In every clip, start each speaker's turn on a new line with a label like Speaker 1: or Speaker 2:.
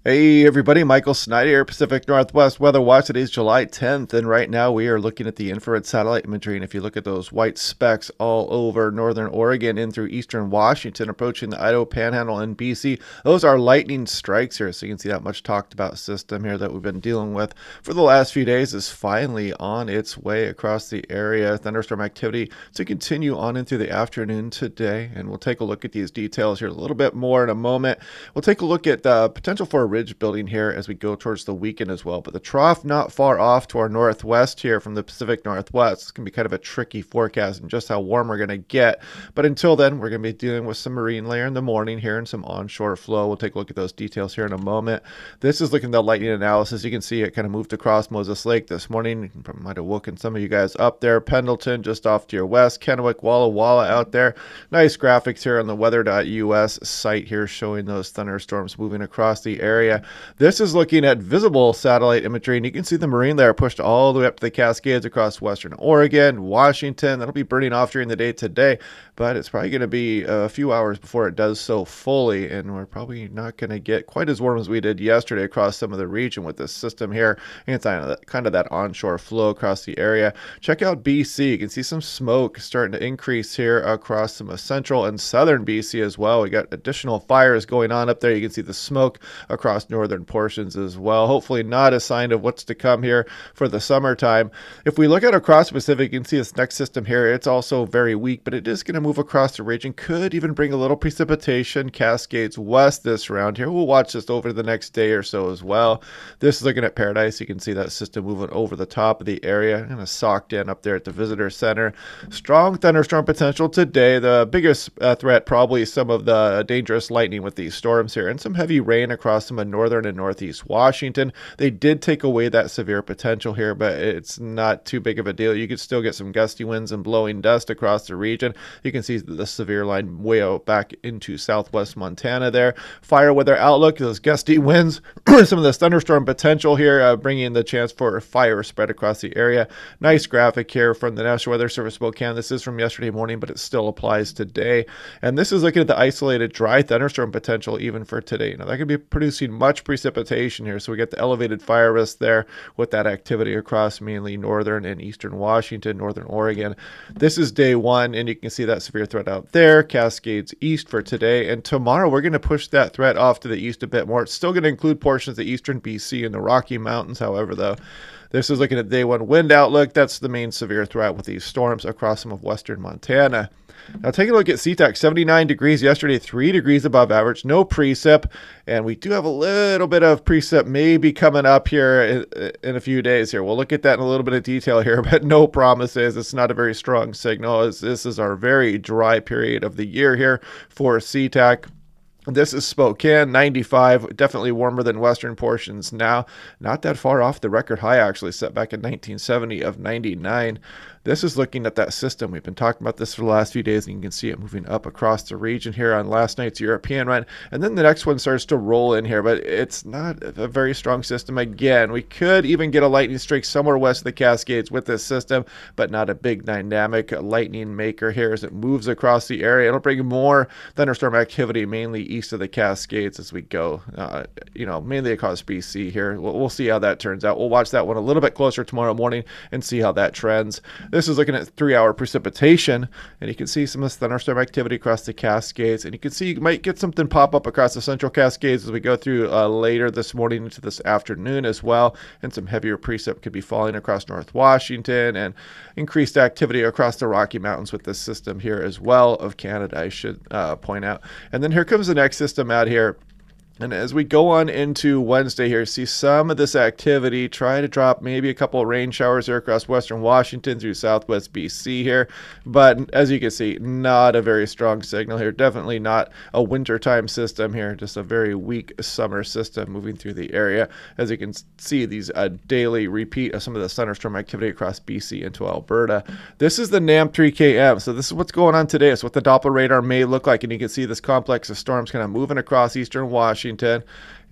Speaker 1: Hey everybody, Michael Snyder here, Pacific Northwest Weather Watch. Today's July 10th, and right now we are looking at the infrared satellite imagery. And if you look at those white specks all over northern Oregon in through eastern Washington, approaching the Idaho Panhandle and BC, those are lightning strikes here. So you can see that much talked about system here that we've been dealing with for the last few days is finally on its way across the area. Thunderstorm activity to continue on into the afternoon today, and we'll take a look at these details here a little bit more in a moment. We'll take a look at the potential for a ridge building here as we go towards the weekend as well. But the trough not far off to our northwest here from the Pacific Northwest. It's going to be kind of a tricky forecast and just how warm we're going to get. But until then, we're going to be dealing with some marine layer in the morning here and some onshore flow. We'll take a look at those details here in a moment. This is looking at the lightning analysis. You can see it kind of moved across Moses Lake this morning. Might have woken some of you guys up there. Pendleton just off to your west. Kennewick, Walla Walla out there. Nice graphics here on the weather.us site here showing those thunderstorms moving across the area. This is looking at visible satellite imagery, and you can see the marine layer pushed all the way up to the Cascades across western Oregon, Washington. That'll be burning off during the day today, but it's probably going to be a few hours before it does so fully, and we're probably not going to get quite as warm as we did yesterday across some of the region with this system here. And it's kind of that onshore flow across the area. Check out BC. You can see some smoke starting to increase here across some of central and southern BC as well. We got additional fires going on up there. You can see the smoke across northern portions as well. Hopefully not a sign of what's to come here for the summertime. If we look at across Pacific, you can see this next system here. It's also very weak, but it is going to move across the region. Could even bring a little precipitation. Cascades west this round here. We'll watch this over the next day or so as well. This is looking at Paradise. You can see that system moving over the top of the area. Kind of socked in up there at the visitor center. Strong thunderstorm potential today. The biggest threat probably some of the dangerous lightning with these storms here and some heavy rain across some of northern and northeast Washington. They did take away that severe potential here, but it's not too big of a deal. You could still get some gusty winds and blowing dust across the region. You can see the severe line way out back into southwest Montana there. Fire weather outlook, those gusty winds, some of this thunderstorm potential here, bringing the chance for fire spread across the area. Nice graphic here from the National Weather Service Spokane. This is from yesterday morning, but it still applies today. And this is looking at the isolated dry thunderstorm potential even for today. Now that could be producing much precipitation here, so we get the elevated fire risk there with that activity across mainly northern and eastern Washington, northern Oregon. This is day one, and you can see that severe threat out there. Cascades east for today, and tomorrow we're going to push that threat off to the east a bit more. It's still going to include portions of eastern BC and the Rocky Mountains, however, though. This is looking at day one wind outlook. That's the main severe threat with these storms across some of western Montana. Now take a look at SeaTac, 79 degrees yesterday, 3 degrees above average, no precip, and we do have a little bit of precip maybe coming up here in a few days here. We'll look at that in a little bit of detail here, but no promises. It's not a very strong signal, as this is our very dry period of the year here for SeaTac. This is Spokane, 95, definitely warmer than western portions now. Not that far off the record high, actually, set back in 1970 of 99. This is looking at that system. We've been talking about this for the last few days, and you can see it moving up across the region here on last night's European run. And then the next one starts to roll in here, but it's not a very strong system. Again, we could even get a lightning streak somewhere west of the Cascades with this system, but not a big dynamic lightning maker here as it moves across the area. It'll bring more thunderstorm activity, mainly east of the Cascades as we go, mainly across BC here. We'll see how that turns out. We'll watch that one a little bit closer tomorrow morning and see how that trends. This is looking at 3-hour precipitation, and you can see some of this thunderstorm activity across the Cascades, and you can see you might get something pop up across the central Cascades as we go through later this morning into this afternoon as well, and some heavier precip could be falling across North Washington, and increased activity across the Rocky Mountains with this system here as well of Canada, I should point out. And then here comes the next system out here. And as we go on into Wednesday here, see some of this activity try to drop maybe a couple of rain showers here across western Washington through southwest BC here. But as you can see, not a very strong signal here. Definitely not a wintertime system here. Just a very weak summer system moving through the area. As you can see, these daily repeat of some of the thunderstorm activity across BC into Alberta. This is the NAM3KM. So this is what's going on today. It's what the Doppler radar may look like. And you can see this complex of storms kind of moving across eastern Washington.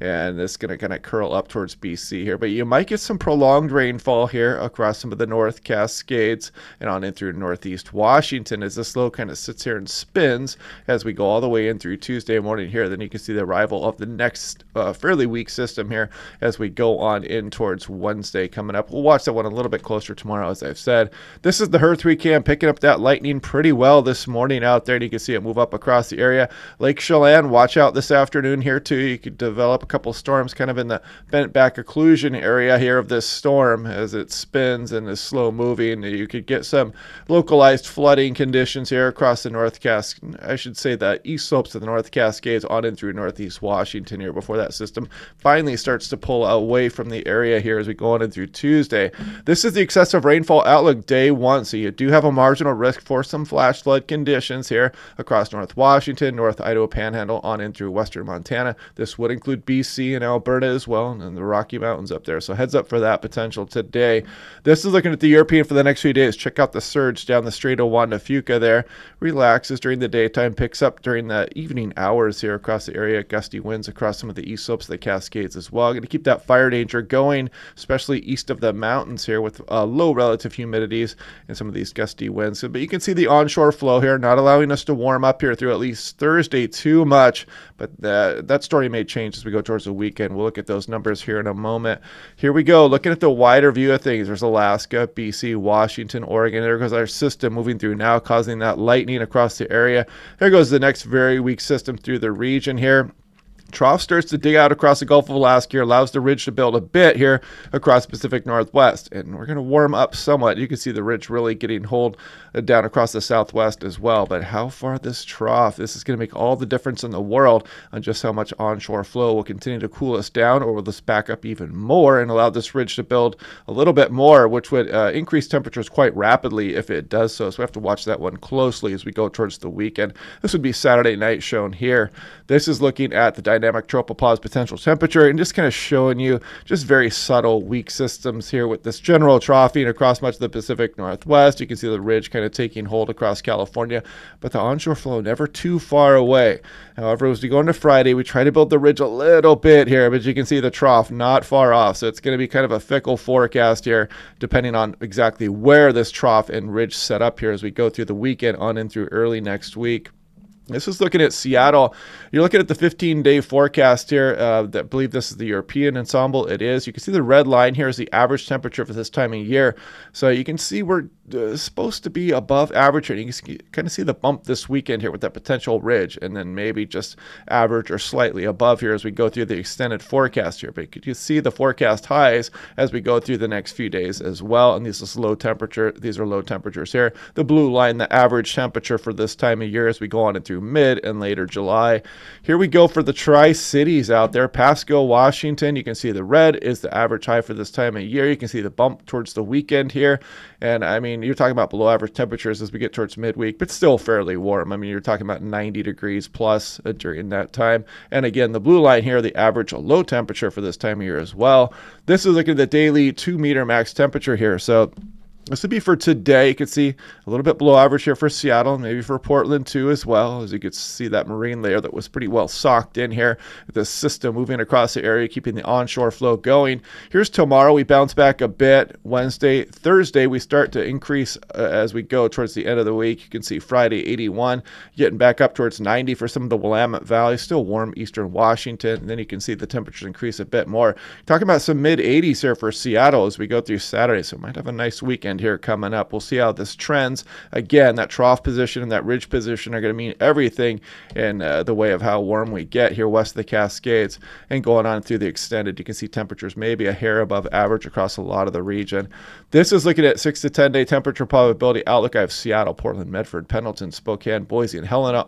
Speaker 1: and it's going to kind of curl up towards BC here. But you might get some prolonged rainfall here across some of the North Cascades and on in through northeast Washington as this low kind of sits here and spins as we go all the way in through Tuesday morning here. Then you can see the arrival of the next fairly weak system here as we go on in towards Wednesday coming up. We'll watch that one a little bit closer tomorrow, as I've said. This is the Hearth 3 cam picking up that lightning pretty well this morning out there, and you can see it move up across the area. Lake Chelan, watch out this afternoon here too. You could develop a couple storms kind of in the bent back occlusion area here of this storm as it spins and is slow moving. You could get some localized flooding conditions here across the North Cascades. I should say the east slopes of the North Cascades on in through northeast Washington here before that system finally starts to pull away from the area here as we go on in through Tuesday. This is the excessive rainfall outlook day one, so you do have a marginal risk for some flash flood conditions here across North Washington, North Idaho Panhandle on in through western Montana. This would include BC and Alberta as well, and the Rocky Mountains up there. So heads up for that potential today. This is looking at the European for the next few days. Check out the surge down the Strait of Juan de Fuca there. Relaxes during the daytime, picks up during the evening hours here across the area. Gusty winds across some of the east slopes of the Cascades as well. Going to keep that fire danger going, especially east of the mountains here with low relative humidities and some of these gusty winds. But you can see the onshore flow here, not allowing us to warm up here through at least Thursday too much. But that story may change as we go towards the weekend. We'll look at those numbers here in a moment. Here we go, looking at the wider view of things. There's Alaska, BC, Washington, Oregon. There goes our system moving through now, causing that lightning across the area. There goes the next very weak system through the region here. Trough starts to dig out across the Gulf of Alaska here, allows the ridge to build a bit here across Pacific Northwest, and we're going to warm up somewhat. You can see the ridge really getting hold down across the southwest as well, but how far this trough, this is going to make all the difference in the world on just how much onshore flow will continue to cool us down, or will this back up even more and allow this ridge to build a little bit more, which would increase temperatures quite rapidly if it does so. So we have to watch that one closely as we go towards the weekend. This would be Saturday night shown here. This is looking at the dynamic tropopause potential temperature and just kind of showing you just very subtle weak systems here with this general troughing across much of the Pacific Northwest. You can see the ridge kind of taking hold across California, but the onshore flow never too far away. However, as we go into Friday, we try to build the ridge a little bit here, but you can see the trough not far off. So it's going to be kind of a fickle forecast here, depending on exactly where this trough and ridge set up here as we go through the weekend on in through early next week. This is looking at Seattle. You're looking at the 15-day forecast here. I believe this is the European ensemble. It is. You can see the red line here is the average temperature for this time of year. So you can see we're supposed to be above average, and you can kind of see the bump this weekend here with that potential ridge, and then maybe just average or slightly above here as we go through the extended forecast here. But you see the forecast highs as we go through the next few days as well. And this is low temperature. These are low temperatures here. The blue line, the average temperature for this time of year as we go on into mid and later July. Here we go for the Tri-Cities out there. Pasco, Washington. You can see the red is the average high for this time of year. You can see the bump towards the weekend here. And I mean, you're talking about below average temperatures as we get towards midweek, but still fairly warm. I mean, you're talking about 90 degrees plus during that time. And again, the blue line here, the average low temperature for this time of year as well. This is looking at the daily 2-meter max temperature here. So this would be for today. You can see a little bit below average here for Seattle, maybe for Portland too as well, as you can see that marine layer that was pretty well socked in here. The system moving across the area, keeping the onshore flow going. Here's tomorrow. We bounce back a bit. Wednesday, Thursday, we start to increase as we go towards the end of the week. You can see Friday, 81, getting back up towards 90 for some of the Willamette Valley. Still warm eastern Washington. And then you can see the temperatures increase a bit more. Talking about some mid-80s here for Seattle as we go through Saturday. So we might have a nice weekend here coming up. We'll see how this trends. Again, that trough position and that ridge position are going to mean everything in the way of how warm we get here west of the Cascades and going on through the extended. You can see temperatures maybe a hair above average across a lot of the region. This is looking at 6 to 10 day temperature probability outlook. I have Seattle, Portland, Medford, Pendleton, Spokane, Boise, and Helena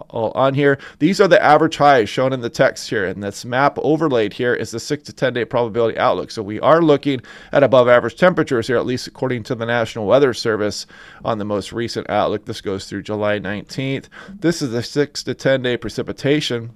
Speaker 1: on here. These are the average highs shown in the text here, and this map overlaid here is the 6 to 10 day probability outlook. So we are looking at above average temperatures here, at least according to the National Weather Service on the most recent outlook. This goes through July 19th. This is the 6 to 10 day precipitation.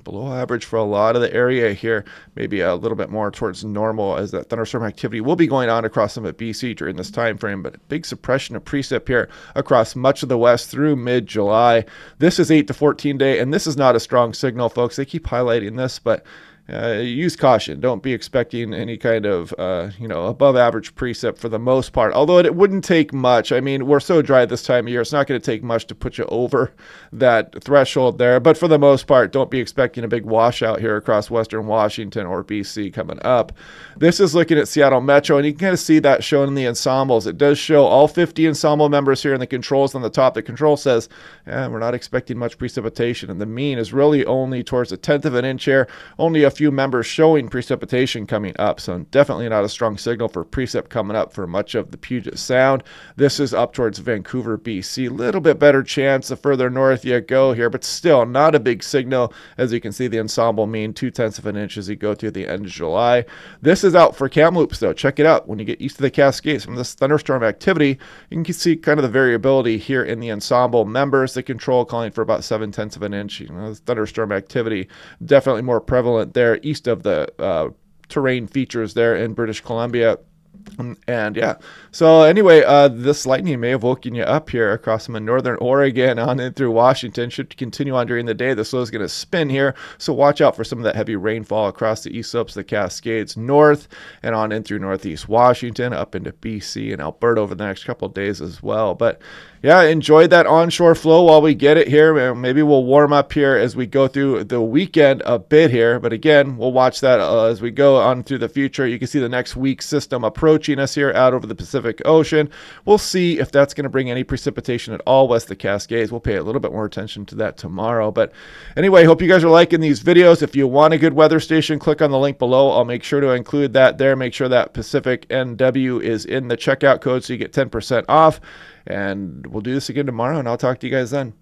Speaker 1: Below average for a lot of the area here, maybe a little bit more towards normal as that thunderstorm activity will be going on across some of BC during this time frame, but a big suppression of precip here across much of the west through mid-July. This is 8 to 14 day, and this is not a strong signal, folks. They keep highlighting this, but use caution. Don't be expecting any kind of, above average precip for the most part. Although it wouldn't take much. I mean, we're so dry this time of year. It's not going to take much to put you over that threshold there. But for the most part, don't be expecting a big washout here across Western Washington or BC coming up. This is looking at Seattle Metro, and you can kind of see that shown in the ensembles. It does show all 50 ensemble members here in the controls on the top. The control says, we're not expecting much precipitation. And the mean is really only towards a 1/10 of an inch here. Only a few members showing precipitation coming up. So definitely not a strong signal for precip coming up for much of the Puget Sound. This is up towards Vancouver, BC. A little bit better chance the further north you go here, but still not a big signal. As you can see, the ensemble mean 2/10 of an inch as you go through the end of July. This is out for Kamloops, though. Check it out. When you get east of the Cascades from this thunderstorm activity, you can see kind of the variability here in the ensemble members. The control calling for about 7/10 of an inch. Thunderstorm activity definitely more prevalent there east of the terrain features there in British Columbia. And yeah, so anyway, this lightning may have woken you up here across some of northern Oregon on in through Washington. Should continue on during the day. The slow is going to spin here, so watch out for some of that heavy rainfall across the east slopes of the Cascades north and on in through northeast Washington up into BC and Alberta over the next couple of days as well. But yeah, enjoy that onshore flow while we get it here. Maybe we'll warm up here as we go through the weekend a bit here. But again, we'll watch that as we go on through the future. You can see the next week system approaching us here out over the Pacific Ocean. We'll see if that's going to bring any precipitation at all west of the Cascades. We'll pay a little bit more attention to that tomorrow. But anyway, hope you guys are liking these videos. If you want a good weather station, click on the link below. I'll make sure to include that there. Make sure that Pacific NW is in the checkout code so you get 10% off. And we'll do this again tomorrow, and I'll talk to you guys then.